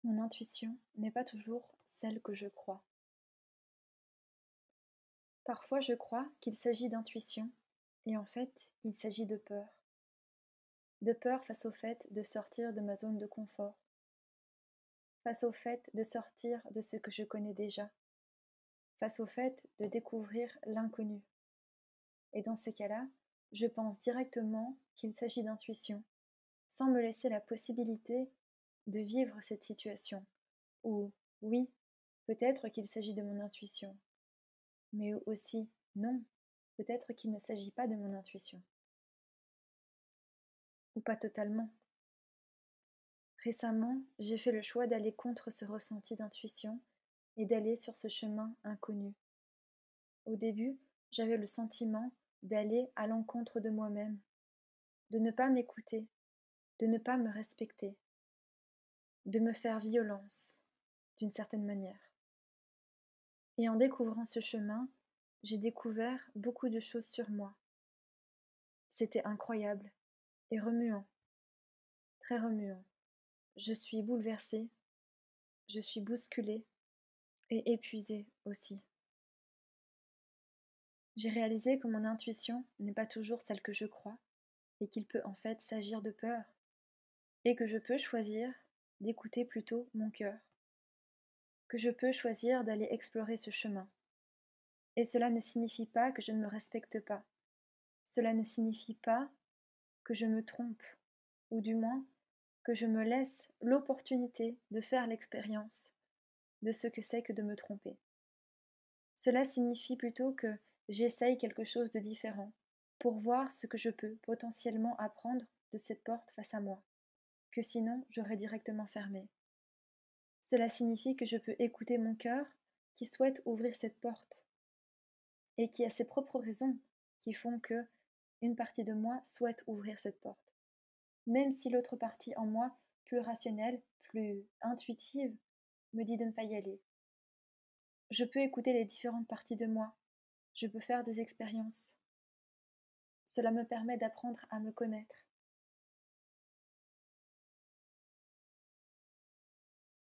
Mon intuition n'est pas toujours celle que je crois. Parfois je crois qu'il s'agit d'intuition, et en fait il s'agit de peur. De peur face au fait de sortir de ma zone de confort, face au fait de sortir de ce que je connais déjà, face au fait de découvrir l'inconnu. Et dans ces cas-là, je pense directement qu'il s'agit d'intuition, sans me laisser la possibilité de vivre cette situation. Ou oui, peut-être qu'il s'agit de mon intuition, mais aussi non, peut-être qu'il ne s'agit pas de mon intuition, ou pas totalement. Récemment, j'ai fait le choix d'aller contre ce ressenti d'intuition et d'aller sur ce chemin inconnu. Au début, j'avais le sentiment d'aller à l'encontre de moi-même, de ne pas m'écouter, de ne pas me respecter, de me faire violence, d'une certaine manière. Et en découvrant ce chemin, j'ai découvert beaucoup de choses sur moi. C'était incroyable et remuant, très remuant. Je suis bouleversée, je suis bousculée et épuisée aussi. J'ai réalisé que mon intuition n'est pas toujours celle que je crois et qu'il peut en fait s'agir de peur et que je peux choisir d'écouter plutôt mon cœur, que je peux choisir d'aller explorer ce chemin. Et cela ne signifie pas que je ne me respecte pas. Cela ne signifie pas que je me trompe, ou du moins que je me laisse l'opportunité de faire l'expérience de ce que c'est que de me tromper. Cela signifie plutôt que j'essaye quelque chose de différent pour voir ce que je peux potentiellement apprendre de cette porte face à moi, que sinon j'aurais directement fermé. Cela signifie que je peux écouter mon cœur qui souhaite ouvrir cette porte et qui a ses propres raisons qui font que une partie de moi souhaite ouvrir cette porte. Même si l'autre partie en moi, plus rationnelle, plus intuitive, me dit de ne pas y aller. Je peux écouter les différentes parties de moi. Je peux faire des expériences. Cela me permet d'apprendre à me connaître